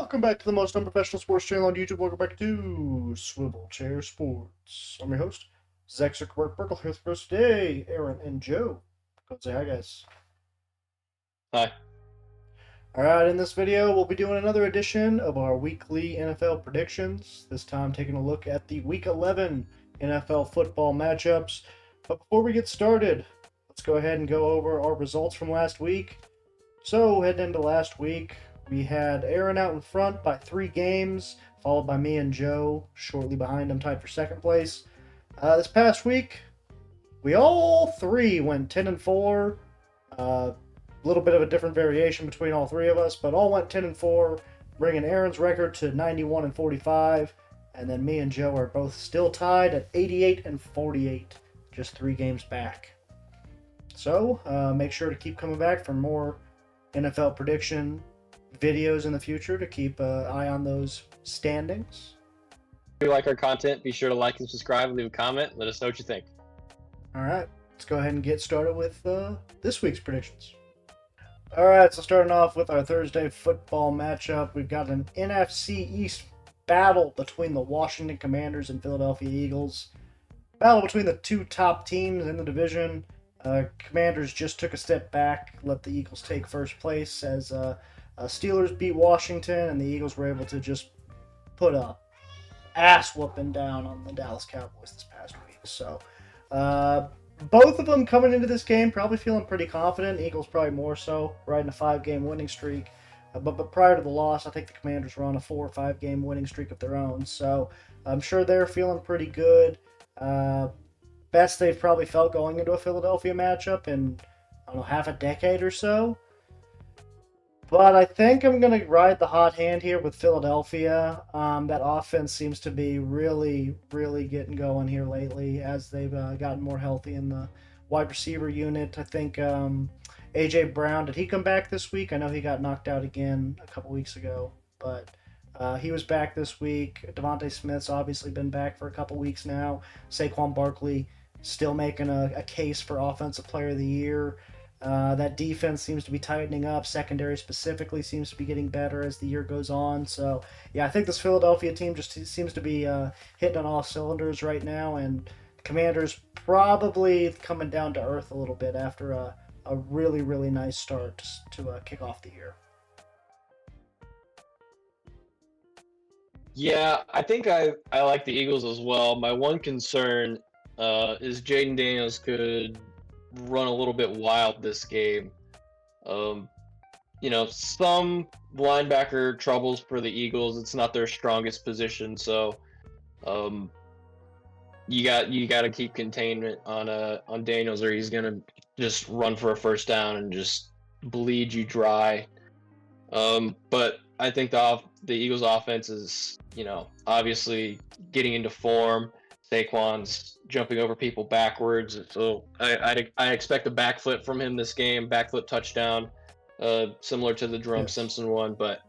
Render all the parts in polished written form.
Welcome back to the most unprofessional sports channel on YouTube. Welcome back to Swivel Chair Sports. I'm your host, Zach Zuckerberg. Here for us today, Aaron and Joe. Go say hi, guys. Hi. Alright, in this video, we'll be doing another edition of our weekly NFL predictions. This time, taking a look at the Week 11 NFL football matchups. But before we get started, let's go ahead and go over our results from last week. So, heading into last week, we had Aaron out in front by 3 games, followed by me and Joe, shortly behind him, tied for second place. This past week, we all three went 10-4. A little bit of a different variation between all three of us, but all went 10-4, bringing Aaron's record to 91-45. And then me and Joe are both still tied at 88-48, just 3 games back. So, make sure to keep coming back for more NFL prediction videos in the future to keep an eye on those standings. If you like our content, be sure to like and subscribe, leave a comment, let us know what you think. All right, let's go ahead and get started with this week's predictions. All right, so starting off with our Thursday football matchup, we've got an NFC East battle between the Washington Commanders and Philadelphia Eagles. Battle between the two top teams in the division. Commanders just took a step back, let the Eagles take first place as Steelers beat Washington, and the Eagles were able to just put a ass whooping down on the Dallas Cowboys this past week. So, both of them coming into this game probably feeling pretty confident. Eagles probably more so, riding a 5-game winning streak. But prior to the loss, I think the Commanders were on a 4 or 5-game winning streak of their own. So I'm sure they're feeling pretty good. Best they've probably felt going into a Philadelphia matchup in, I don't know, half a decade or so. But I think I'm going to ride the hot hand here with Philadelphia. That offense seems to be really, really getting going here lately as they've gotten more healthy in the wide receiver unit. I think A.J. Brown, did he come back this week? I know he got knocked out again a couple weeks ago, but he was back this week. Devontae Smith's obviously been back for a couple weeks now. Saquon Barkley still making a case for Offensive Player of the Year. That defense seems to be tightening up. Secondary specifically seems to be getting better as the year goes on. So, yeah, I think this Philadelphia team just seems to be hitting on all cylinders right now. And Commanders probably coming down to earth a little bit after a really, really nice start to kick off the year. Yeah, I think I like the Eagles as well. My one concern is Jaden Daniels could run a little bit wild this game. Some linebacker troubles for the Eagles. It's not their strongest position, so you got to keep containment on Daniels, or he's gonna just run for a first down and just bleed you dry. But I think the Eagles' offense is, obviously getting into form. Saquon's jumping over people backwards, so I expect a backflip from him this game, backflip touchdown, similar to the Jerome Simpson one. But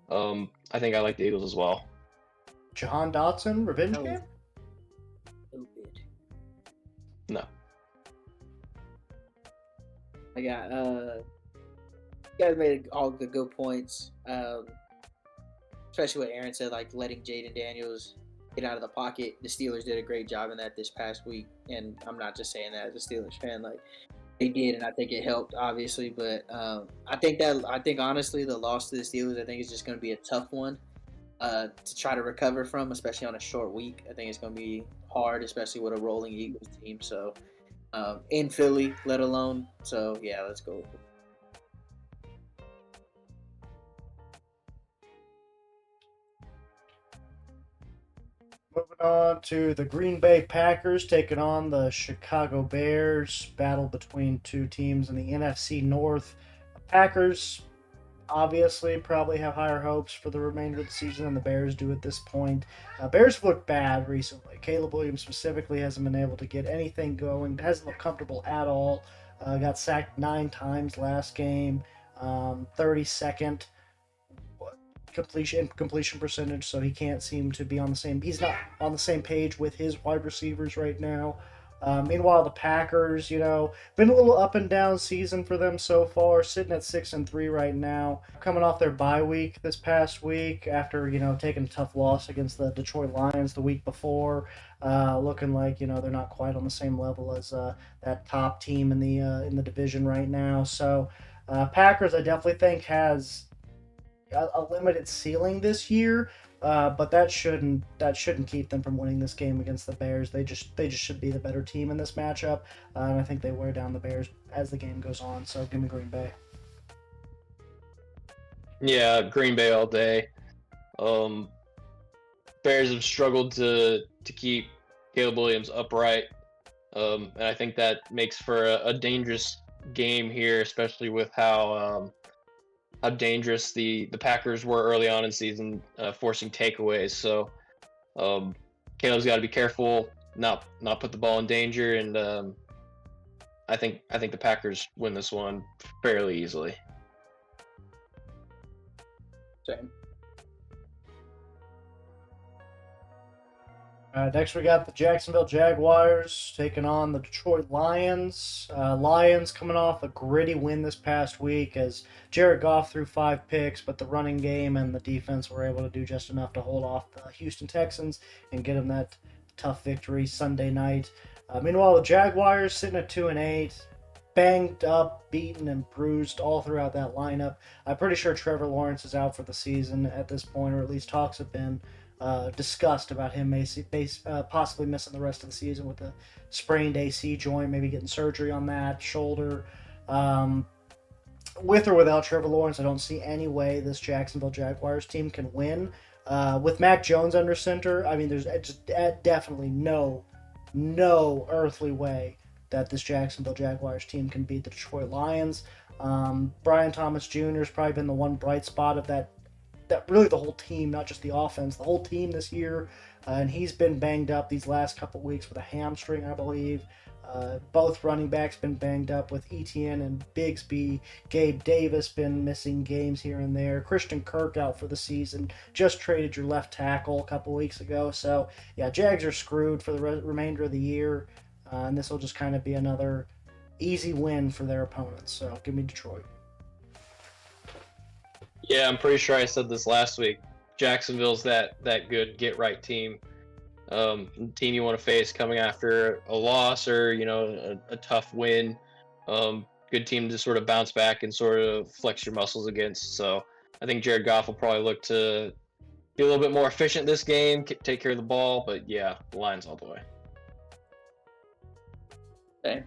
I think I like the Eagles as well. Jahan Dotson, revenge game? Stupid. No. I got you guys made all the good points. Especially what Aaron said, like letting Jaden Daniels get out of the pocket. The Steelers did a great job in that this past week, and I'm not just saying that as a Steelers fan. Like they did, and I think it helped, obviously. But I think honestly, the loss to the Steelers, I think is just going to be a tough one to try to recover from, especially on a short week. I think it's going to be hard, especially with a rolling Eagles team. So in Philly, let alone. So yeah, let's go. Moving on to the Green Bay Packers taking on the Chicago Bears. Battle between two teams in the NFC North. Packers obviously probably have higher hopes for the remainder of the season than the Bears do at this point. Bears have looked bad recently. Caleb Williams specifically hasn't been able to get anything going. Hasn't looked comfortable at all. Got sacked 9 times last game. 32nd completion percentage, so he can't seem to be on the same. He's not on the same page with his wide receivers right now. Meanwhile, the Packers, been a little up and down season for them so far, sitting at 6-3 right now, coming off their bye week this past week after taking a tough loss against the Detroit Lions the week before, looking like they're not quite on the same level as that top team in the division right now. So Packers, I definitely think has a limited ceiling this year. But that shouldn't keep them from winning this game against the Bears. They just should be the better team in this matchup, and I think they wear down the Bears as the game goes on. So give me Green Bay. Yeah, Green Bay all day. Bears have struggled to keep Caleb Williams upright, and I think that makes for a dangerous game here, especially with how dangerous the Packers were early on in season, forcing takeaways. So Caleb's got to be careful, not put the ball in danger, and I think the Packers win this one fairly easily. Same. Next, we got the Jacksonville Jaguars taking on the Detroit Lions. Lions coming off a gritty win this past week as Jared Goff threw 5 picks, but the running game and the defense were able to do just enough to hold off the Houston Texans and get them that tough victory Sunday night. Meanwhile, the Jaguars sitting at 2-8, banged up, beaten, and bruised all throughout that lineup. I'm pretty sure Trevor Lawrence is out for the season at this point, or at least talks have been discussed about him possibly missing the rest of the season with a sprained AC joint, maybe getting surgery on that shoulder. With or without Trevor Lawrence, I don't see any way this Jacksonville Jaguars team can win. With Mac Jones under center, I mean, there's just definitely no earthly way that this Jacksonville Jaguars team can beat the Detroit Lions. Brian Thomas Jr. has probably been the one bright spot of that really the whole team, not just the offense, the whole team this year. And he's been banged up these last couple weeks with a hamstring, I believe. Both running backs been banged up with Etienne and Bigsby. Gabe Davis been missing games here and there. Christian Kirk out for the season. Just traded your left tackle a couple weeks ago. So, yeah, Jags are screwed for the remainder of the year. And this will just kind of be another easy win for their opponents. So, give me Detroit. Yeah, I'm pretty sure I said this last week. Jacksonville's that good get-right team. Team you want to face coming after a loss or, a tough win. Good team to sort of bounce back and sort of flex your muscles against. So I think Jared Goff will probably look to be a little bit more efficient this game, take care of the ball. But, yeah, the Lions all the way. Okay.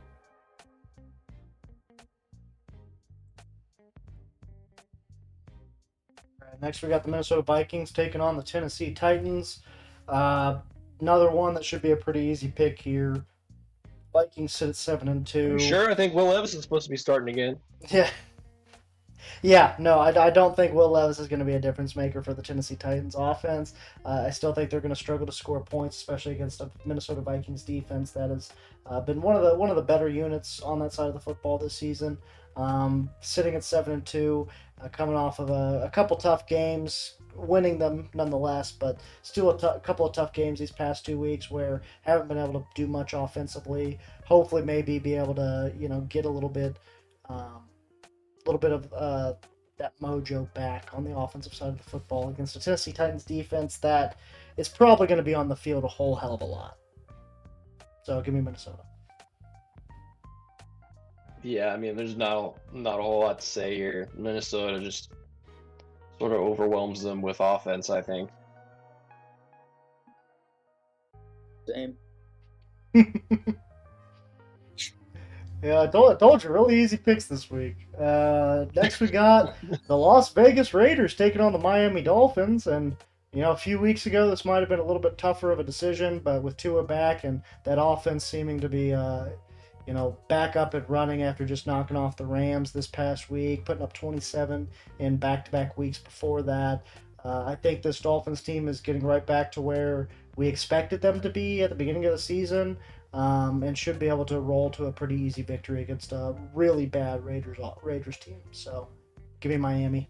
Next, we got the Minnesota Vikings taking on the Tennessee Titans. Another one that should be a pretty easy pick here. Vikings sit at 7-2. Sure, I think Will Levis is supposed to be starting again. Yeah. No, I don't think Will Levis is going to be a difference maker for the Tennessee Titans offense. I still think they're going to struggle to score points, especially against a Minnesota Vikings defense that has been one of the better units on that side of the football this season. Sitting at 7-2, coming off of a couple tough games, winning them nonetheless, but still a couple of tough games these past 2 weeks where haven't been able to do much offensively. Hopefully, maybe be able to get a little bit of that mojo back on the offensive side of the football against the Tennessee Titans defense that is probably going to be on the field a whole hell of a lot. So give me Minnesota. Yeah, I mean, there's not a whole lot to say here. Minnesota just sort of overwhelms them with offense, I think. Same. Yeah, I told you, really easy picks this week. Next, we got the Las Vegas Raiders taking on the Miami Dolphins. And, a few weeks ago, this might have been a little bit tougher of a decision, but with Tua back and that offense seeming to be, back up and running after just knocking off the Rams this past week, putting up 27 in back-to-back weeks before that. I think this Dolphins team is getting right back to where we expected them to be at the beginning of the season. And should be able to roll to a pretty easy victory against a really bad Raiders team. So, give me Miami.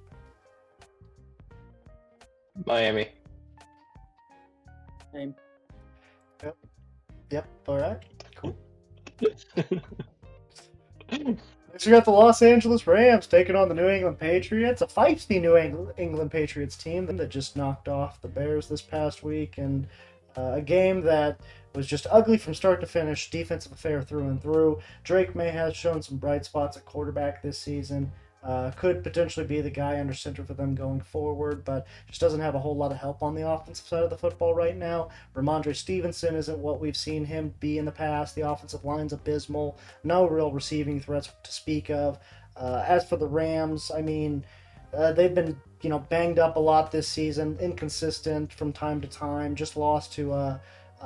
Miami. Same. Yep. All right. Cool. Next, we got the Los Angeles Rams taking on the New England Patriots, a feisty New England Patriots team that just knocked off the Bears this past week, and a game that was just ugly from start to finish, defensive affair through and through. Drake May has shown some bright spots at quarterback this season. Could potentially be the guy under center for them going forward, but just doesn't have a whole lot of help on the offensive side of the football right now. Ramondre Stevenson isn't what we've seen him be in the past. The offensive line's abysmal. No real receiving threats to speak of. As for the Rams, I mean, they've been banged up a lot this season, inconsistent from time to time. Just lost to a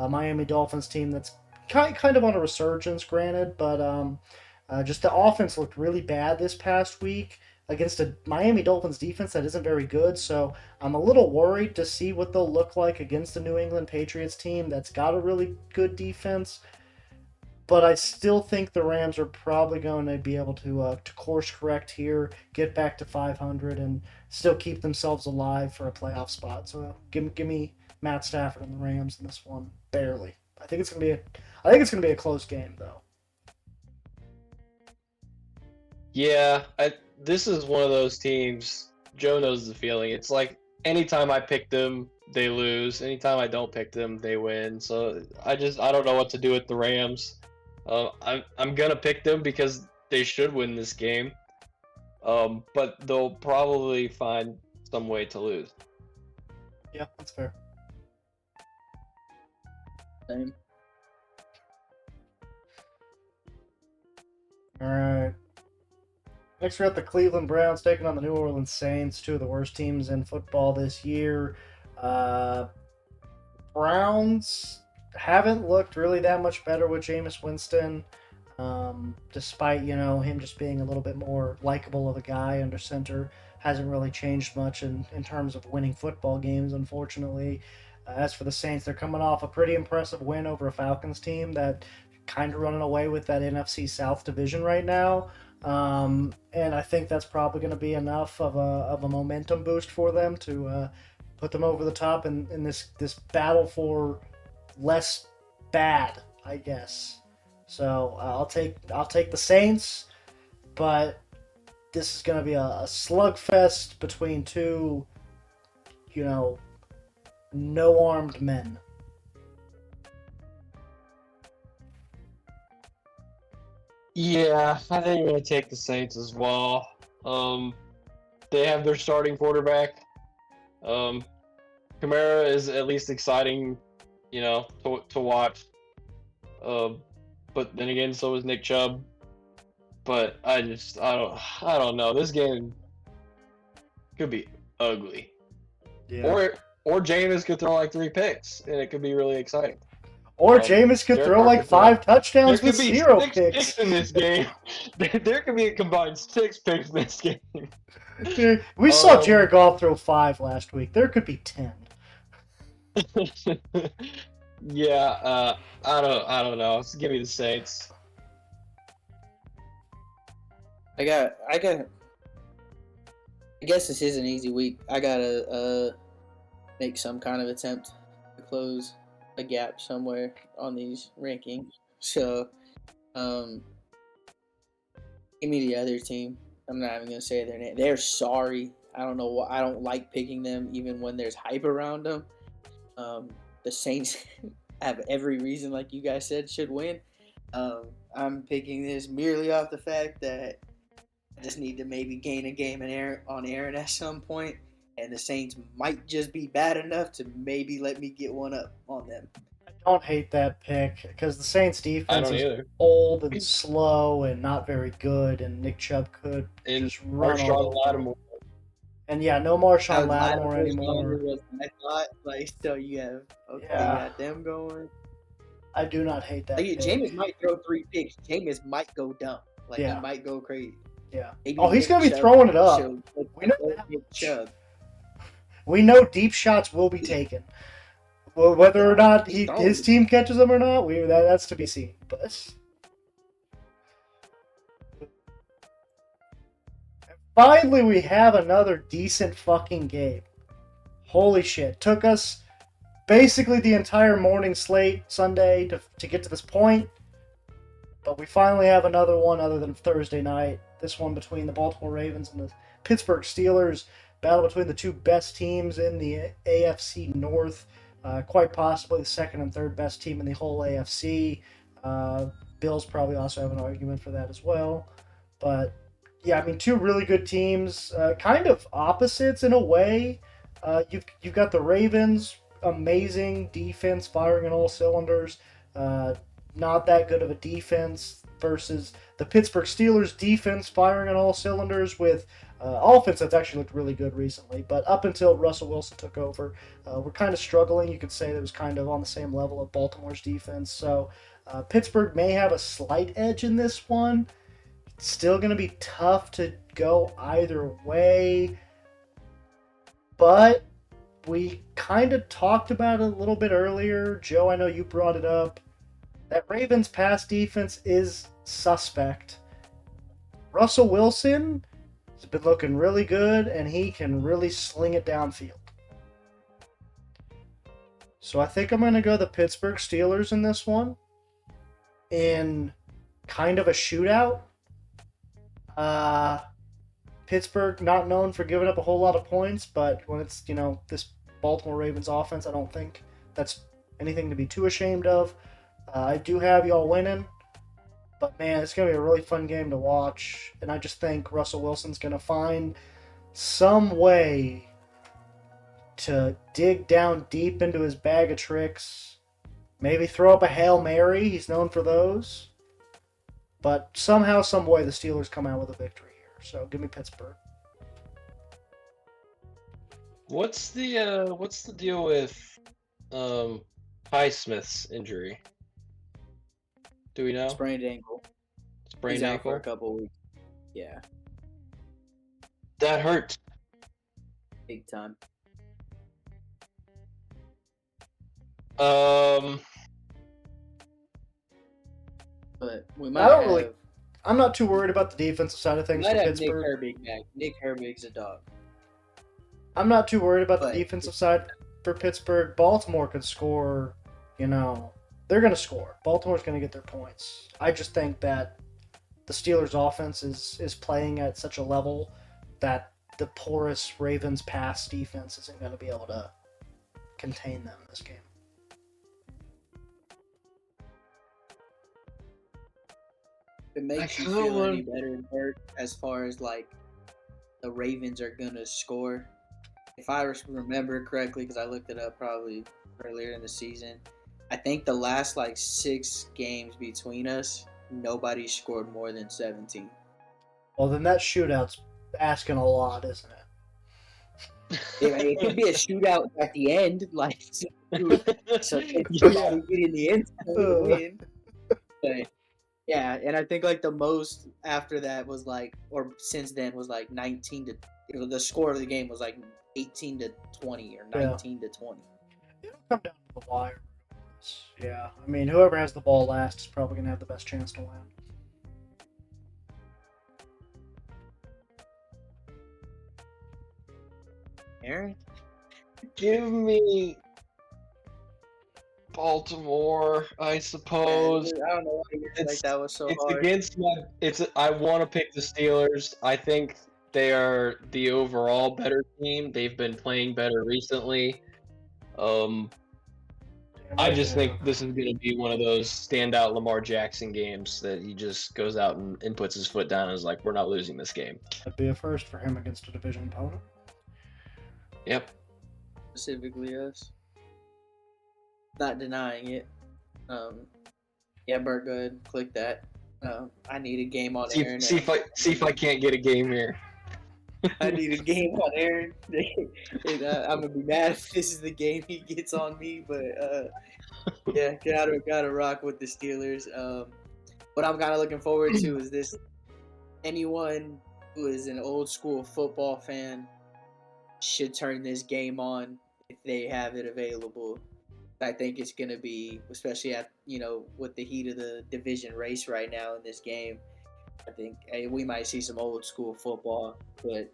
Miami Dolphins team that's kind of on a resurgence, granted, but just the offense looked really bad this past week against a Miami Dolphins defense that isn't very good. So I'm a little worried to see what they'll look like against the New England Patriots team that's got a really good defense. But I still think the Rams are probably going to be able to course correct here, get back to 500, and still keep themselves alive for a playoff spot. So give me Matt Stafford and the Rams in this one, barely. I think it's gonna be a close game though. Yeah, this is one of those teams. Joe knows the feeling. It's like anytime I pick them, they lose. Anytime I don't pick them, they win. So I don't know what to do with the Rams. I'm gonna pick them because they should win this game. But they'll probably find some way to lose. Yeah, that's fair. Same. All right. Next, we got the Cleveland Browns taking on the New Orleans Saints, two of the worst teams in football this year. Browns haven't looked really that much better with Jameis Winston, despite him just being a little bit more likable of a guy under center. Hasn't really changed much in terms of winning football games, unfortunately. As for the Saints, they're coming off a pretty impressive win over a Falcons team that kind of running away with that NFC South division right now. And I think that's probably going to be enough of a momentum boost for them to put them over the top in this battle for less bad, I guess. So I'll take the Saints, but this is going to be a slugfest between two, no armed men. Yeah, I think I'm going to take the Saints as well. They have their starting quarterback. Kamara is at least exciting, to watch. But then again, so is Nick Chubb. But I don't know. This game could be ugly. Yeah. Or Jameis could throw like 3 picks, and it could be really exciting. Or Jameis could throw like 5 touchdowns with 0 picks in this game. There could be a combined 6 picks in this game. We saw Jared Goff throw 5 last week. There could be 10. Yeah, I don't know. Give me the Saints. I guess this is an easy week. I gotta make some kind of attempt to close a gap somewhere on these rankings. So, give me the other team. I'm not even gonna say their name. They're sorry. I don't know why. I don't like picking them even when there's hype around them. The Saints have every reason, like you guys said, should win. I'm picking this merely off the fact that I just need to maybe gain a game on Aaron at some point, and the Saints might just be bad enough to maybe let me get one up on them. I don't hate that pick because the Saints defense is old and slow and not very good, and Nick Chubb could just run all over. And yeah, no Marshawn Lattimore anymore. I thought, so you have you got them going. I do not hate that. Jameis might throw 3 picks. Jameis might go dumb. He might go crazy. Yeah. He's gonna be throwing it up. We know deep shots will be taken. Well, whether or not his team catches them or not, that's to be seen. But finally, we have another decent fucking game. Holy shit. Took us basically the entire morning slate Sunday to get to this point. But we finally have another one other than Thursday night. This one between the Baltimore Ravens and the Pittsburgh Steelers. Battle between the two best teams in the AFC North. Quite possibly the second and third best team in the whole AFC. Bills probably also have an argument for that as well. But yeah, I mean, two really good teams, kind of opposites in a way. You've got the Ravens, amazing defense, firing on all cylinders. Not that good of a defense versus the Pittsburgh Steelers defense, firing on all cylinders with offense that's actually looked really good recently. But up until Russell Wilson took over, we're kind of struggling. You could say that it was kind of on the same level of Baltimore's defense. So Pittsburgh may have a slight edge in this one. It's still going to be tough to go either way. But we kind of talked about it a little bit earlier. Joe, I know you brought it up. That Ravens pass defense is suspect. Russell Wilson has been looking really good, and he can really sling it downfield. So I think I'm going to go the Pittsburgh Steelers in this one in kind of a shootout. Pittsburgh not known for giving up a whole lot of points, but when it's, this Baltimore Ravens offense, I don't think that's anything to be too ashamed of. I do have y'all winning, but man, it's going to be a really fun game to watch, and I just think Russell Wilson's going to find some way to dig down deep into his bag of tricks, maybe throw up a Hail Mary, he's known for those, but somehow, some way, the Steelers come out with a victory here, so give me Pittsburgh. What's the deal with Highsmith's injury? Do we know? Sprained ankle. Sprained He's out ankle? for a couple weeks. Yeah, That hurt. big time. But we might I'm not too worried about the defensive side of we things might for have Nick Pittsburgh. Herbig back. Nick Herbig's a dog. I'm not too worried about the But- defensive side for Pittsburgh. Baltimore could score, they're going to score. Baltimore's going to get their points. I just think that the Steelers' offense is playing at such a level that the porous Ravens pass defense isn't going to be able to contain them in this game. If it makes you kinda feel any want- better, Bert, as far as like the Ravens are gonna score. If I remember correctly, because I looked it up probably earlier in the season, I think the last like 6 games between us, nobody scored more than 17. Well, then that shootout's asking a lot, isn't it? It could be a shootout at the end, like so if somebody get in the end zone to win. But yeah, and I think like the most after that was like, or since then was like 19 to. The score of the game was like 18 to 20 or 19 to 20. It'll come down to the wire. Yeah, I mean, whoever has the ball last is probably going to have the best chance to win. Aaron, Give me Baltimore, I suppose. I don't know why you like that was so It's hard. against my. I want to pick the Steelers. I think they are the overall better team. They've been playing better recently. I just think this is going to be one of those standout Lamar Jackson games that he just goes out and puts his foot down and is like, "We're not losing this game." That'd be a first for him against a division opponent. Yep. Specifically us. Not denying it. Yeah, Bert, go ahead, click that. I need a game on Aaron. See if I can't get a game here. I need a game on Aaron. I'm gonna be mad if this is the game he gets on me, but yeah, gotta rock with the Steelers. What I'm kind of looking forward to is this. Anyone who is an old school football fan should turn this game on if they have it available. I think it's gonna be, especially at with the heat of the division race right now in this game. I think we might see some old school football, but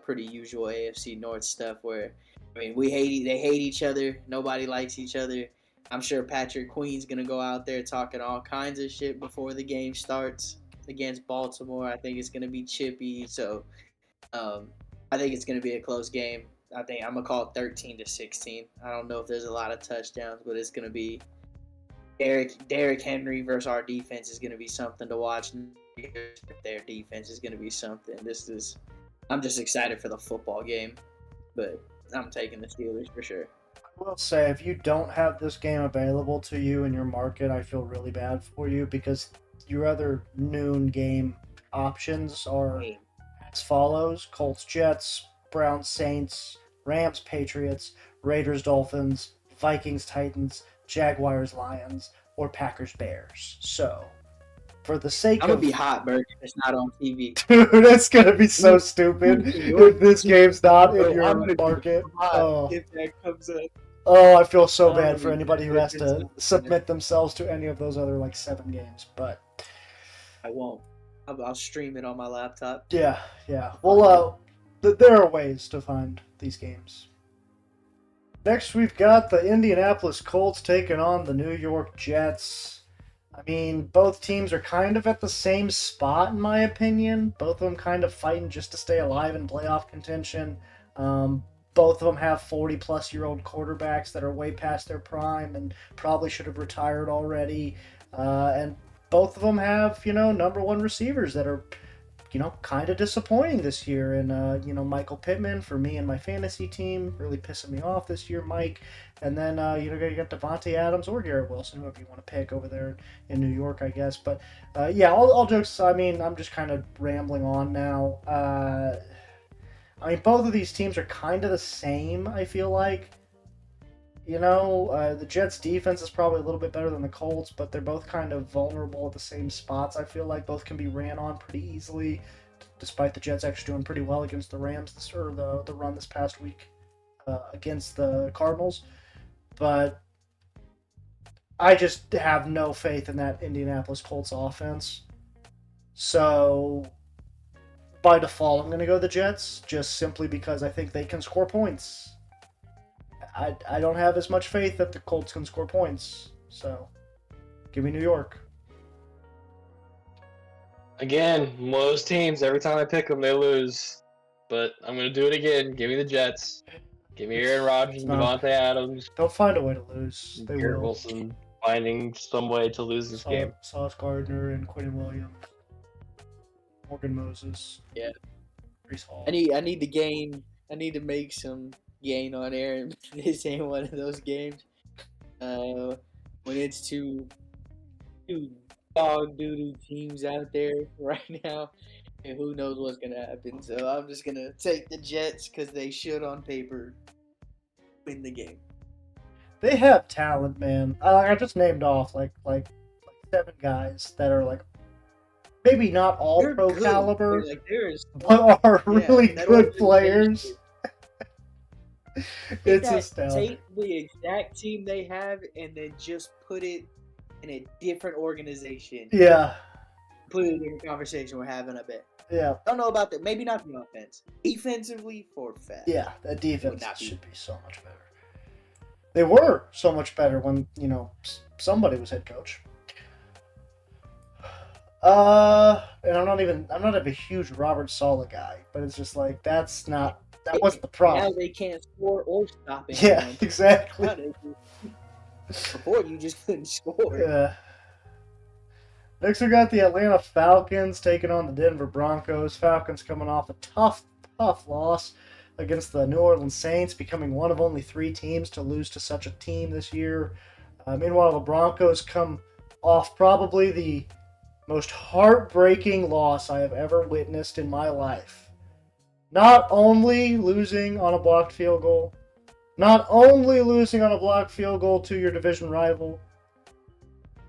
pretty usual AFC North stuff where, I mean, they hate each other, nobody likes each other, I'm sure Patrick Queen's going to go out there talking all kinds of shit before the game starts against Baltimore. I think it's going to be chippy. So I think it's going to be a close game. I think I'm going to call it 13-16. I don't know if there's a lot of touchdowns, but it's going to be Derrick Henry versus our defense is going to be something to watch. Their defense is going to be something. I'm just excited for the football game, but I'm taking the Steelers for sure. I will say, if you don't have this game available to you in your market, I feel really bad for you because your other noon game options are as follows: Colts, Jets, Browns, Saints, Rams, Patriots, Raiders, Dolphins, Vikings, Titans, Jaguars, Lions, or Packers, Bears. So, for the sake I'm gonna of be hot, Berg. It's not on TV. dude, that's gonna be so stupid if this game's not in your market. Oh. If that comes up. Oh, I feel so bad Oh, for anybody who has to goodness. submit themselves to any of those other like 7 games. But I won't. I'll stream it on my laptop. yeah. Well, there are ways to find these games. Next, we've got the Indianapolis Colts taking on the New York Jets. I mean, both teams are kind of at the same spot, in my opinion. Both of them kind of fighting just to stay alive in playoff contention. Both of them have 40-plus-year-old quarterbacks that are way past their prime and probably should have retired already. And both of them have, number one receivers that are, kind of disappointing this year. And, Michael Pittman for me and my fantasy team, really pissing me off this year, Mike. And then, you got Devontae Adams or Garrett Wilson, whoever you want to pick over there in New York, I guess. But, all jokes, I'm just kind of rambling on now. Both of these teams are kind of the same, I feel like. The Jets' defense is probably a little bit better than the Colts, but they're both kind of vulnerable at the same spots. I feel like both can be ran on pretty easily, despite the Jets actually doing pretty well against the Rams, or the run this past week against the Cardinals. But I just have no faith in that Indianapolis Colts offense. So by default, I'm going to go the Jets, just simply because I think they can score points. I don't have as much faith that the Colts can score points. So, give me New York. Again, one of those teams, every time I pick them, they lose. But I'm going to do it again. Give me the Jets. Give me Aaron Rodgers and Devontae Adams. They'll find a way to lose. They Garrett will. Wilson finding some way to lose this game. Sauce Gardner and Quentin Williams. Morgan Moses. Yeah. Breece Hall. I need to gain. I need to make some gain on Aaron. This ain't one of those games. When it's two dog doo-doo teams out there right now, and who knows what's gonna happen. So I'm just gonna take the Jets because they should, on paper, win the game. They have talent, man. I just named off like 7 guys that are like maybe not all They're pro good. caliber, But are really good players. It's astounding. Take the exact team they have and then just put it in a different organization. Yeah. Put it in a conversation we're having a bit. Yeah. Don't know about that. Maybe not the offense. Defensively, for fact. Yeah, that defense should be so much better. They were so much better when, somebody was head coach. And I'm not a huge Robert Saleh guy, but it's just like that wasn't the problem. Now they can't score or stop it. Yeah, exactly. Before you just couldn't score. Yeah. Next we got the Atlanta Falcons taking on the Denver Broncos. Falcons coming off a tough loss against the New Orleans Saints, becoming one of only 3 teams to lose to such a team this year. Meanwhile, the Broncos come off probably the most heartbreaking loss I have ever witnessed in my life. Not only losing on a blocked field goal, to your division rival,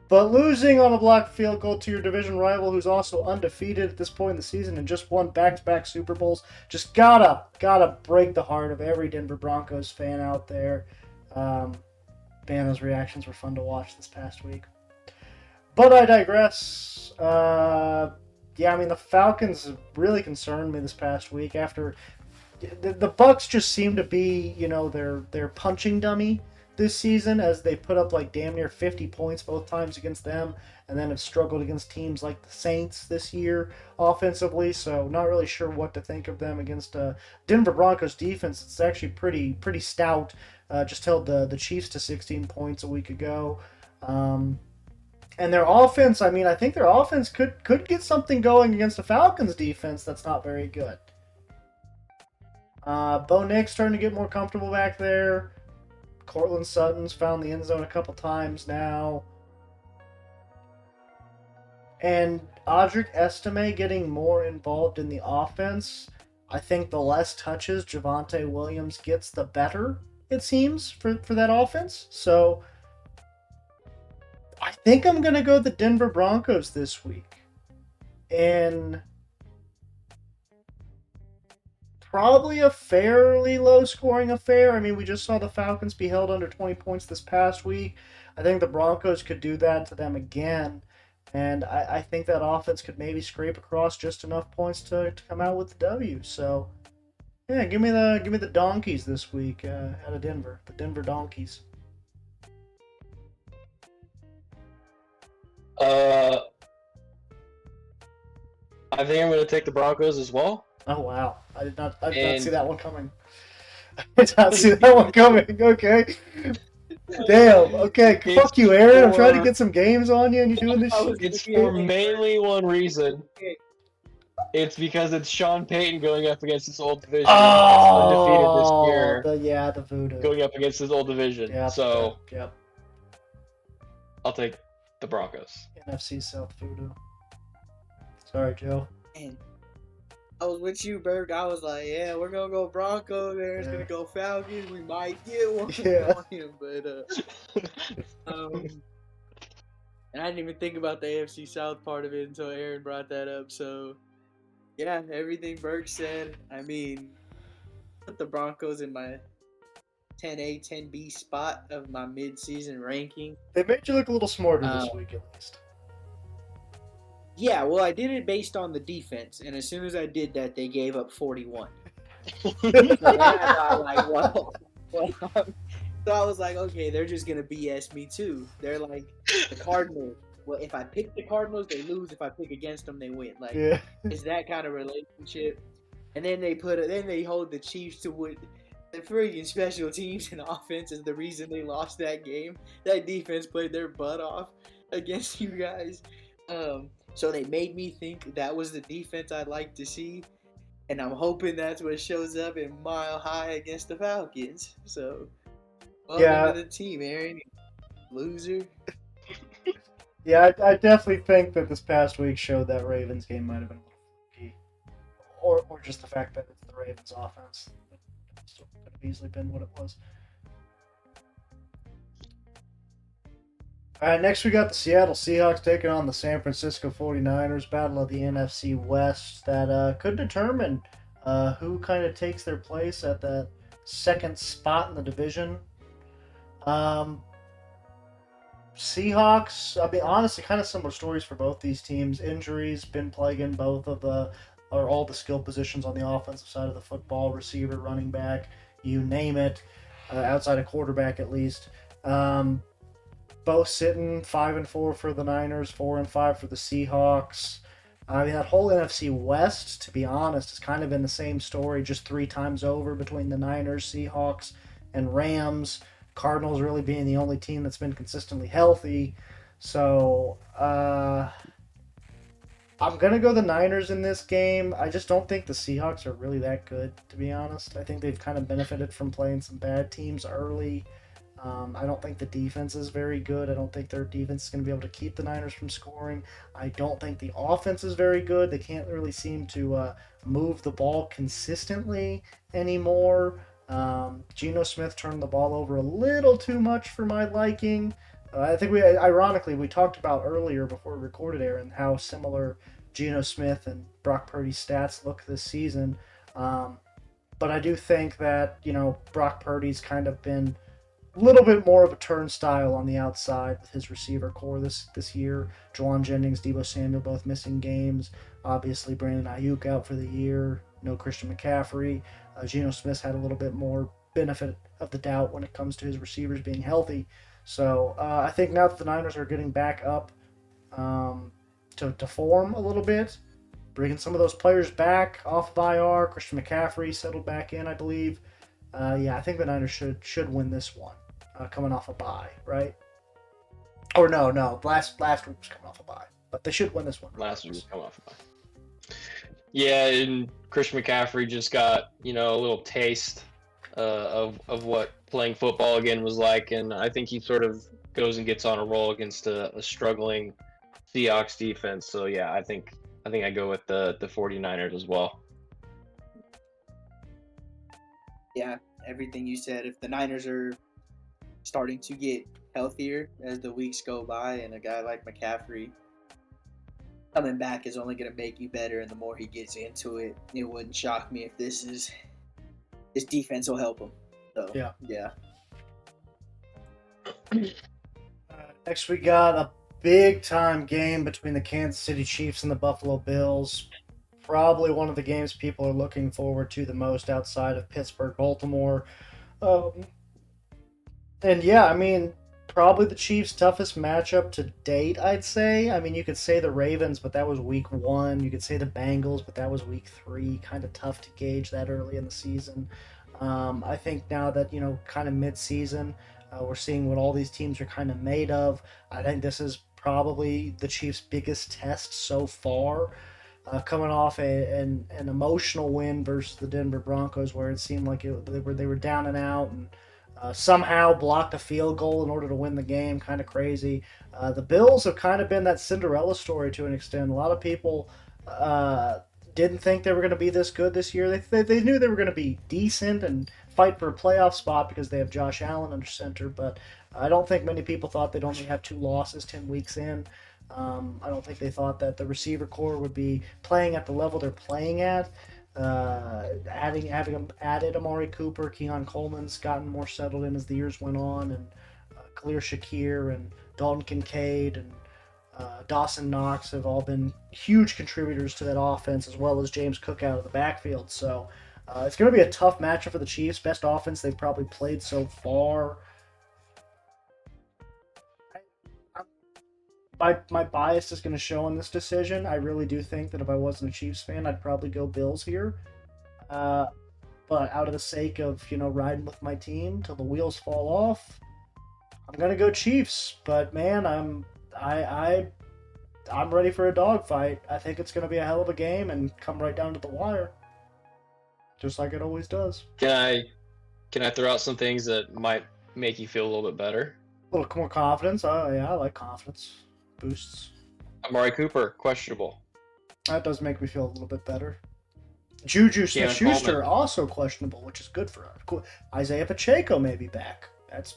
but losing on a blocked field goal to your division rival who's also undefeated at this point in the season and just won back-to-back Super Bowls. Just gotta break the heart of every Denver Broncos fan out there. Man, those reactions were fun to watch this past week. But I digress. The Falcons really concerned me this past week after the Bucs just seem to be, their punching dummy this season, as they put up like damn near 50 points both times against them, and then have struggled against teams like the Saints this year offensively. So not really sure what to think of them against Denver Broncos defense. It's actually pretty stout. Just held the Chiefs to 16 points a week ago. And their offense, I mean, I think their offense could get something going against the Falcons defense that's not very good. Bo Nick's starting to get more comfortable back there. Cortland Sutton's found the end zone a couple times now. And Audric Estime getting more involved in the offense. I think the less touches Javonte Williams gets, the better, it seems, for that offense. So I think I'm going to go the Denver Broncos this week. And probably a fairly low-scoring affair. I mean, we just saw the Falcons be held under 20 points this past week. I think the Broncos could do that to them again. And I think that offense could maybe scrape across just enough points to come out with the W. So, yeah, give me the Donkeys this week out of Denver. The Denver Donkeys. I think I'm going to take the Broncos as well. Oh, wow. I did not see that one coming. I did not see that one coming. Okay. Damn. Okay. Fuck you, Aaron. I'm trying to get some games on you, and you're doing this shit. It's for mainly one reason. It's because it's Sean Payton going up against his old division. Oh, undefeated this year. The voodoo. Going up against his old division. Yep, So, yep. I'll take the Broncos. NFC South voodoo. Sorry, Joe. And I was with you, Berg. I was like, yeah, we're going to go Broncos. Aaron's going to go Falcons. We might get one on him. But, and I didn't even think about the AFC South part of it until Aaron brought that up. So, yeah, everything Berg said. I mean, put the Broncos in my 10A, 10B spot of my mid-season ranking. They made you look a little smarter this week, at least. Yeah, well, I did it based on the defense, and as soon as I did that, they gave up 41. So I was like, okay, they're just gonna BS me too. They're like the Cardinals. Well, if I pick the Cardinals, they lose. If I pick against them, they win. Like, it's that kind of relationship. And then they hold the Chiefs to what the freaking special teams and offense is the reason they lost that game. That defense played their butt off against you guys. So they made me think that was the defense I'd like to see. And I'm hoping that's what shows up in Mile High against the Falcons. So, welcome to the team, Aaron. Loser. Yeah, I definitely think that this past week showed that Ravens game might have been a little fluky. Or just the fact that it's the Ravens offense. It still could have easily been what it was. All right, next we got the Seattle Seahawks taking on the San Francisco 49ers. Battle of the NFC West that could determine who kind of takes their place at that second spot in the division. Seahawks, I mean, honestly, kind of similar stories for both these teams. Injuries been plaguing both of all the skill positions on the offensive side of the football, receiver, running back, you name it, outside of quarterback at least. Both sitting 5-4 for the Niners, 4-5 for the Seahawks. I mean, that whole NFC West, to be honest, has kind of been the same story, just 3 times over between the Niners, Seahawks, and Rams. Cardinals really being the only team that's been consistently healthy. So, I'm going to go the Niners in this game. I just don't think the Seahawks are really that good, to be honest. I think they've kind of benefited from playing some bad teams early. I don't think the defense is very good. I don't think their defense is going to be able to keep the Niners from scoring. I don't think the offense is very good. They can't really seem to move the ball consistently anymore. Geno Smith turned the ball over a little too much for my liking. I think we talked about earlier before we recorded, Aaron, how similar Geno Smith and Brock Purdy's stats look this season. But I do think that, Brock Purdy's kind of been a little bit more of a turnstile on the outside with his receiver core this year. Juwan Jennings, Deebo Samuel both missing games. Obviously, Brandon Ayuk out for the year. No Christian McCaffrey. Geno Smith had a little bit more benefit of the doubt when it comes to his receivers being healthy. So I think now that the Niners are getting back up to form a little bit, bringing some of those players back off of IR, Christian McCaffrey settled back in, I believe. Yeah, I think the Niners should win this one, coming off a bye, right? Or no, last week was coming off a bye, but they should win this one. Last week was coming off a bye. Yeah, and Christian McCaffrey just got a little taste of what playing football again was like, and I think he sort of goes and gets on a roll against a struggling Seahawks defense. So yeah, I think I go with the 49ers as well. Yeah, everything you said. If the Niners are starting to get healthier as the weeks go by, and a guy like McCaffrey coming back is only going to make you better, and the more he gets into it, it wouldn't shock me if this defense will help him. So yeah. Next, we got a big time game between the Kansas City Chiefs and the Buffalo Bills. Probably one of the games people are looking forward to the most outside of Pittsburgh, Baltimore. And yeah, I mean, probably the Chiefs' toughest matchup to date, I'd say. I mean, you could say the Ravens, but that was week 1. You could say the Bengals, but that was week 3. Kind of tough to gauge that early in the season. I think now that, kind of mid-season, we're seeing what all these teams are kind of made of. I think this is probably the Chiefs' biggest test so far, coming off an emotional win versus the Denver Broncos, where it seemed like they were down and out and somehow blocked a field goal in order to win the game. Kind of crazy. The Bills have kind of been that Cinderella story to an extent. A lot of people didn't think they were going to be this good this year. They knew they were going to be decent and fight for a playoff spot because they have Josh Allen under center, but I don't think many people thought they'd only have 2 losses 10 weeks in. I don't think they thought that the receiver core would be playing at the level they're playing at. Having added Amari Cooper, Keon Coleman's gotten more settled in as the years went on, and Khalil Shakir and Dalton Kincaid and Dawson Knox have all been huge contributors to that offense, as well as James Cook out of the backfield. So it's going to be a tough matchup for the Chiefs. Best offense they've probably played so far. My bias is going to show in this decision. I really do think that if I wasn't a Chiefs fan, I'd probably go Bills here. But out of the sake of, riding with my team till the wheels fall off, I'm going to go Chiefs. But man, I'm ready for a dogfight. I think it's going to be a hell of a game and come right down to the wire, just like it always does. Can I throw out some things that might make you feel a little bit better? A little more confidence. Oh yeah, I like confidence boosts. Amari Cooper, questionable. That does make me feel a little bit better. Juju Smith-Schuster also questionable, which is good for us. Cool. Isaiah Pacheco may be back. That's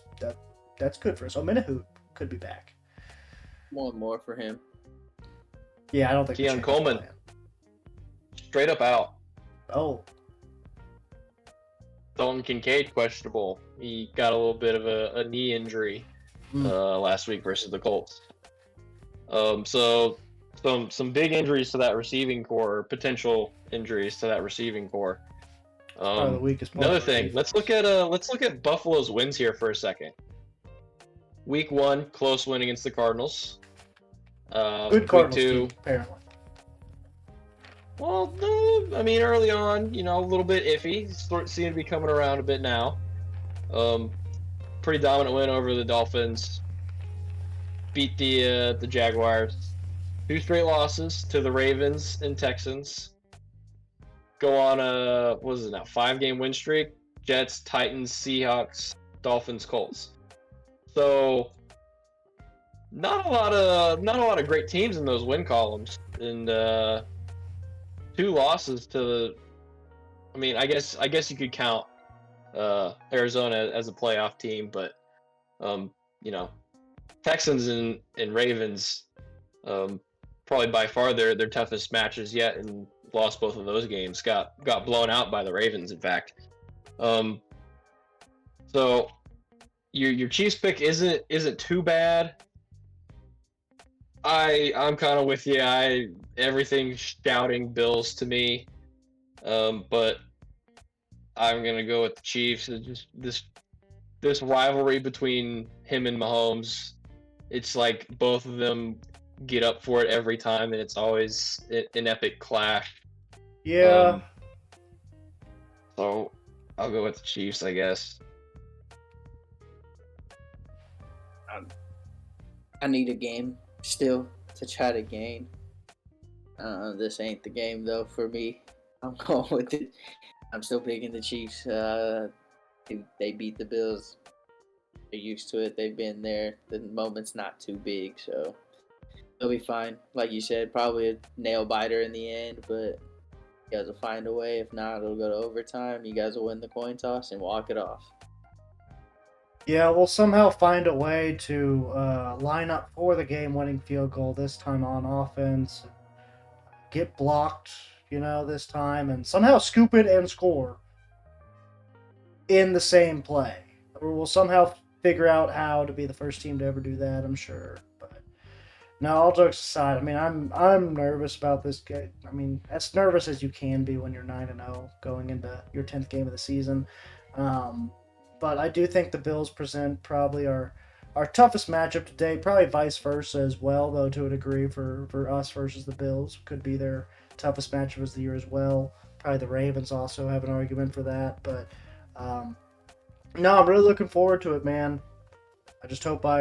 good for us. Ominahu could be back. More for him. Yeah, I don't think Keon Coleman straight up out. Oh. Dalton Kincaid questionable. He got a little bit of a knee injury last week versus the Colts. So some big injuries to that receiving core, potential injuries to that receiving core. The weakest part another thing, let's look at Buffalo's wins here for a second. Week 1, close win against the Cardinals. Good Cardinals team, apparently. Well, no, I mean, early on, a little bit iffy. Seem to be coming around a bit now. Pretty dominant win over the Dolphins. Beat the Jaguars. 2 straight losses to the Ravens and Texans. Go on a 5-game win streak. Jets, Titans, Seahawks, Dolphins, Colts. So not a lot of great teams in those win columns, and 2 losses to the. I mean, I guess you could count Arizona as a playoff team, but Texans and Ravens, probably by far their toughest matches yet, and lost both of those games. Got blown out by the Ravens, in fact. So your Chiefs pick isn't too bad. I'm kind of with you. Everything's shouting Bills to me, but I'm gonna go with the Chiefs. It's just this rivalry between him and Mahomes. It's like both of them get up for it every time, and it's always an epic clash. Yeah. So I'll go with the Chiefs, I guess. I need a game still to try to gain. This ain't the game though for me. I'm going with it. I'm still picking the Chiefs. They beat the Bills. They're used to it. They've been there. The moment's not too big, so they'll be fine. Like you said, probably a nail biter in the end, but you guys will find a way. If not, it'll go to overtime. You guys will win the coin toss and walk it off. Yeah, we'll somehow find a way to line up for the game-winning field goal this time on offense. Get blocked, this time, and somehow scoop it and score in the same play. Or we'll somehow figure out how to be the first team to ever do that, I'm sure. But no, all jokes aside, I'm nervous about this game. As nervous as you can be when you're 9-0 going into your 10th game of the season. But I do think the Bills present probably our toughest matchup today. Probably vice versa as well, though, to a degree for us versus the Bills. Could be their toughest matchup of the year as well. Probably the Ravens also have an argument for that. But no, I'm really looking forward to it, man. I just hope I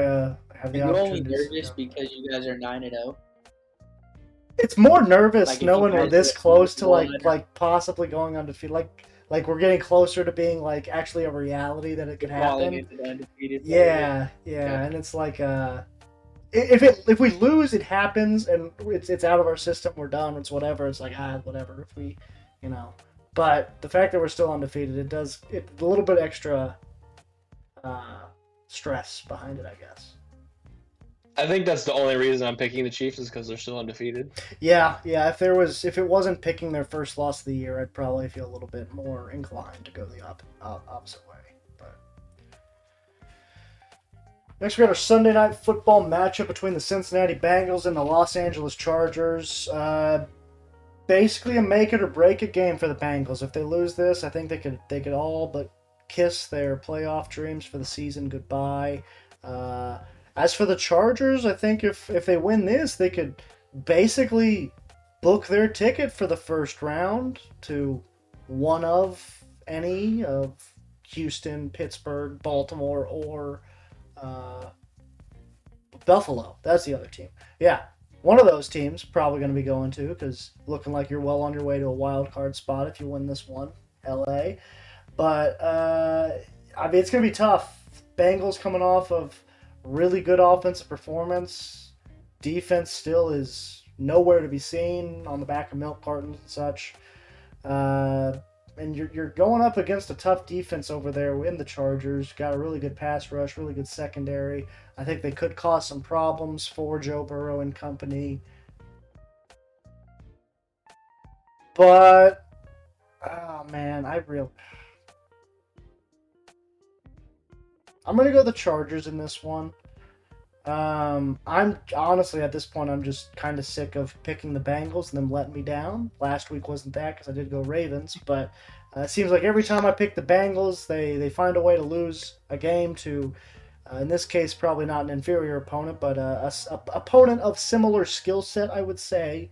have the Are you opportunity. only nervous because you guys are 9-0? It's more nervous Like, if knowing you we're guys this were close to 1-1 like possibly going undefeated. Like we're getting closer to being like actually a reality that it could falling happen. into the undefeated. Yeah, Okay. and it's like if we lose, it happens, and it's out of our system. We're done. It's whatever. It's like whatever. If we, but the fact that we're still undefeated, it a little bit extra stress behind it, I guess. I think that's the only reason I'm picking the Chiefs is because they're still undefeated. Yeah. If it wasn't picking their first loss of the year, I'd probably feel a little bit more inclined to go the opposite way. But next, we got our Sunday night football matchup between the Cincinnati Bengals and the Los Angeles Chargers. Basically, a make it or break it game for the Bengals. If they lose this, I think they could all but kiss their playoff dreams for the season goodbye. As for the Chargers, I think if they win this, they could basically book their ticket for the first round to one of any of Houston, Pittsburgh, Baltimore, or Buffalo. That's the other team. Yeah, one of those teams probably going to be going to, because looking like you're well on your way to a wild card spot if you win this one, LA. But it's going to be tough. Bengals coming off of really good offensive performance. Defense still is nowhere to be seen on the back of milk cartons and such. And you're going up against a tough defense over there in the Chargers. Got a really good pass rush, really good secondary. I think they could cause some problems for Joe Burrow and company. But, oh man, I'm going to go the Chargers in this one. I'm honestly, at this point, I'm just kind of sick of picking the Bengals and them letting me down. Last week wasn't that because I did go Ravens, but it seems like every time I pick the Bengals, they find a way to lose a game to, in this case, probably not an inferior opponent, but a opponent of similar skill set, I would say.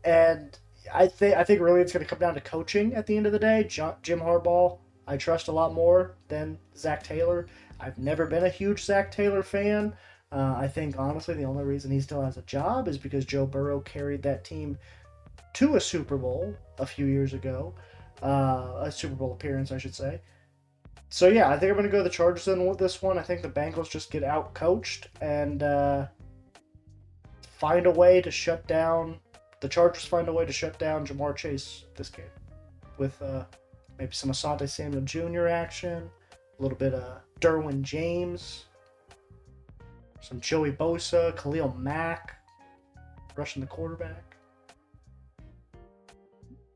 And I think really it's going to come down to coaching at the end of the day. Jim Harbaugh, I trust a lot more than Zach Taylor. I've never been a huge Zach Taylor fan. I think, honestly, the only reason he still has a job is because Joe Burrow carried that team to a Super Bowl a few years ago. A Super Bowl appearance, I should say. So, yeah, I think I'm going to go the Chargers in with this one. I think the Bengals just get out-coached and find a way to shut down... The Chargers find a way to shut down Jamar Chase this game with maybe some Asante Samuel Jr. action, a little bit of Derwin James, some Joey Bosa, Khalil Mack rushing the quarterback.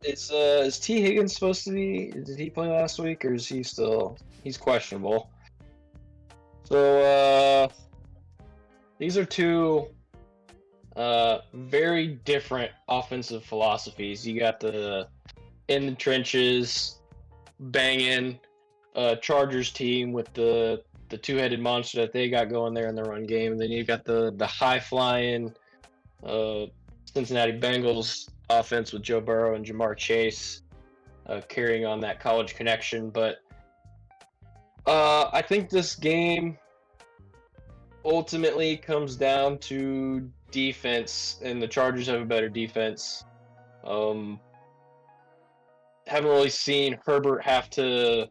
Is T. Higgins supposed to be? Did he play last week, or is he still? He's questionable. So these are two very different offensive philosophies. You got the in the trenches, banging Chargers team with the two-headed monster that they got going there in the run game. And then you've got the high-flying Cincinnati Bengals offense with Joe Burrow and Jamar Chase carrying on that college connection. But I think this game ultimately comes down to defense, and the Chargers have a better defense. Haven't really seen Herbert have to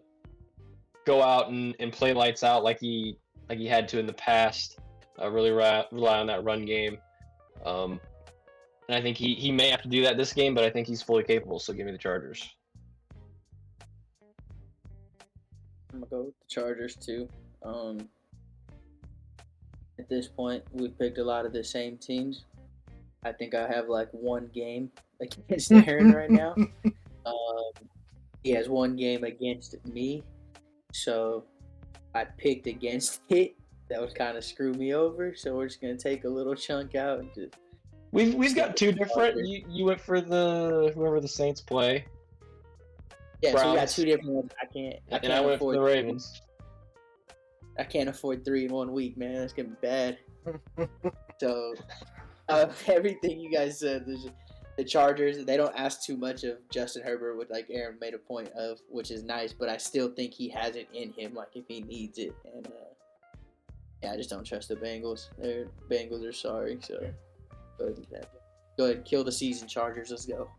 go out and play lights out like he had to in the past. Really rely on that run game. And I think he may have to do that this game, but I think he's fully capable, so give me the Chargers. I'm going to go with the Chargers, too. At this point, we've picked a lot of the same teams. I think I have like one game against Aaron right now. He has one game against me. So I picked against it. That would kind of screw me over. So we're just going to take a little chunk out and just... We've got two different. You went for whoever the Saints play. Yeah, Browns. so we got two different ones. And I went for the Ravens. I can't afford 3 in 1 week, man. That's gonna be bad. So, everything you guys said, the Chargers, they don't ask too much of Justin Herbert, which like Aaron made a point of, which is nice. But I still think he has it in him, like if he needs it. And yeah, I just don't trust the Bengals. Their Bengals are sorry. So go ahead, kill the season, Chargers. Let's go.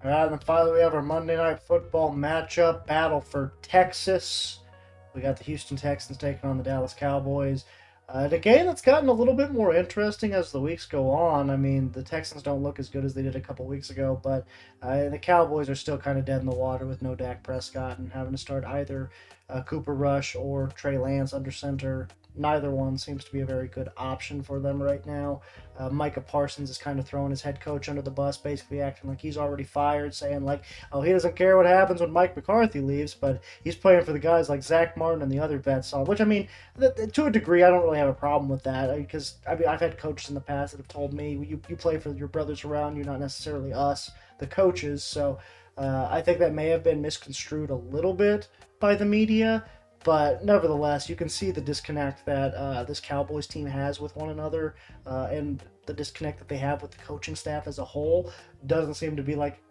All right, and then finally we have our Monday Night Football matchup, battle for Texas. We got the Houston Texans taking on the Dallas Cowboys. The game that's gotten a little bit more interesting as the weeks go on. I mean, the Texans don't look as good as they did a couple weeks ago, but the Cowboys are still kind of dead in the water with no Dak Prescott and having to start either Cooper Rush or Trey Lance under center. Neither one seems to be a very good option for them right now. Micah Parsons is kind of throwing his head coach under the bus, basically acting like he's already fired, saying like, oh, he doesn't care what happens when Mike McCarthy leaves, but he's playing for the guys like Zach Martin and the other vets, which, I mean, to a degree, I don't really have a problem with that, because, I mean, I've had coaches in the past that have told me, you play for your brothers around you, not necessarily us, the coaches, so I think that may have been misconstrued a little bit by the media. But nevertheless, you can see the disconnect that this Cowboys team has with one another, and the disconnect that they have with the coaching staff as a whole. Doesn't seem to be like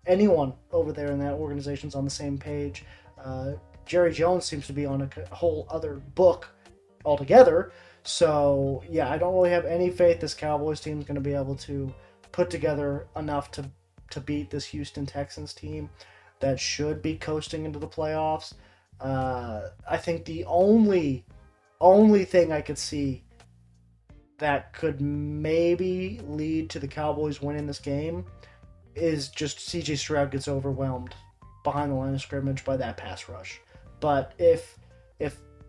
anyone over there in that organization's on the same page. Jerry Jones seems to be on a whole other book altogether. So, yeah, I don't really have any faith this Cowboys team is going to be able to put together enough to beat this Houston Texans team that should be coasting into the playoffs. I think the only thing I could see that could maybe lead to the Cowboys winning this game is just CJ Stroud gets overwhelmed behind the line of scrimmage by that pass rush. But if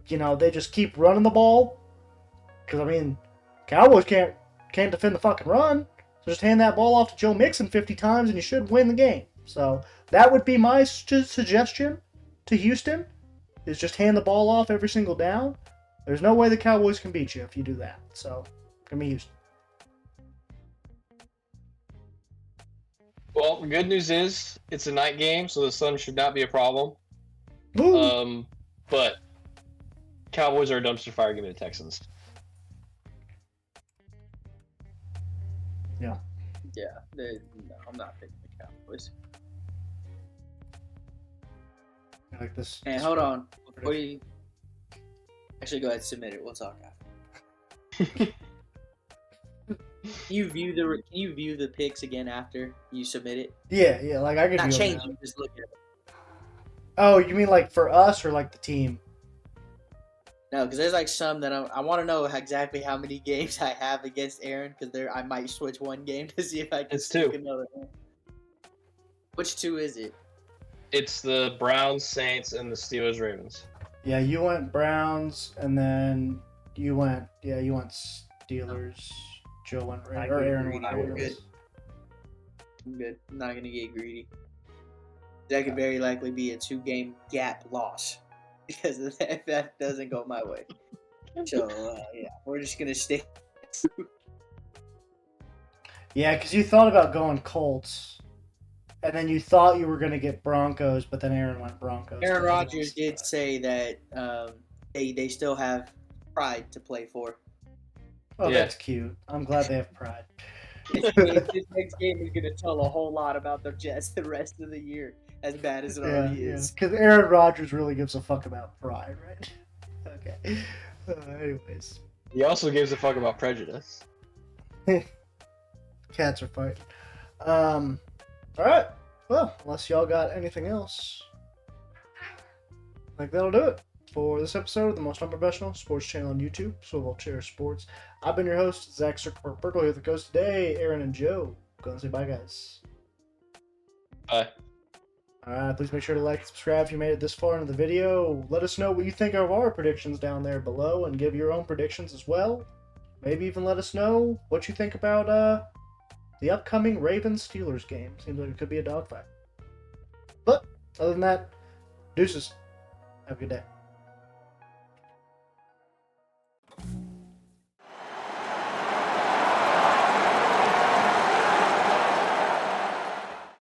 you know, they just keep running the ball, because I mean, Cowboys can't defend the fucking run, so just hand that ball off to Joe Mixon 50 times and you should win the game. So that would be my suggestion to Houston. Is just hand the ball off every single down. There's no way the Cowboys can beat you if you do that. So, give me Houston. Well, the good news is it's a night game, so the sun should not be a problem. Woo! But Cowboys are a dumpster fire. Give me the Texans. Yeah. Yeah, no, I'm not picking the Cowboys. I like this. And hold on, before you actually go ahead and submit it, we'll talk after. Can you view the picks again after you submit it? Yeah, like I could Not view change them. them, just look at it. Oh, you mean like for us or like the team? No, because there's like some that I want to know exactly how many games I have against Aaron, because I might switch one game to see if I can It's stick 2. another one. Which 2 is it? It's the Browns, Saints, and the Steelers, Ravens. Yeah, you went Browns, and then you went Steelers. Joe went Ravens, or Aaron went Ravens. I'm good. I'm not gonna get greedy. That could very likely be a 2-game gap loss because of that, if that doesn't go my way. So yeah, we're just gonna stay. Yeah, because you thought about going Colts, And then you thought you were going to get Broncos, but then Aaron went Broncos. Aaron Rodgers did say that they still have pride to play for. Oh, Yeah. that's cute. I'm glad they have pride. This next game is going to tell a whole lot about the Jets the rest of the year, as bad as it already is. Because Aaron Rodgers really gives a fuck about pride, right? Okay. Anyways. He also gives a fuck about prejudice. Cats are fighting. Alright. Well, unless y'all got anything else, I think that'll do it for this episode of the most unprofessional sports channel on YouTube, Swivel Chair Sports. I've been your host, Zach Cirkberg here with the coast today, Aaron and Joe. Go and say bye, guys. Bye. Alright, please make sure to like and subscribe if you made it this far into the video. Let us know what you think of our predictions down there below and give your own predictions as well. Maybe even let us know what you think about the upcoming Ravens-Steelers game. Seems like it could be a dogfight. But, other than that, deuces. Have a good day.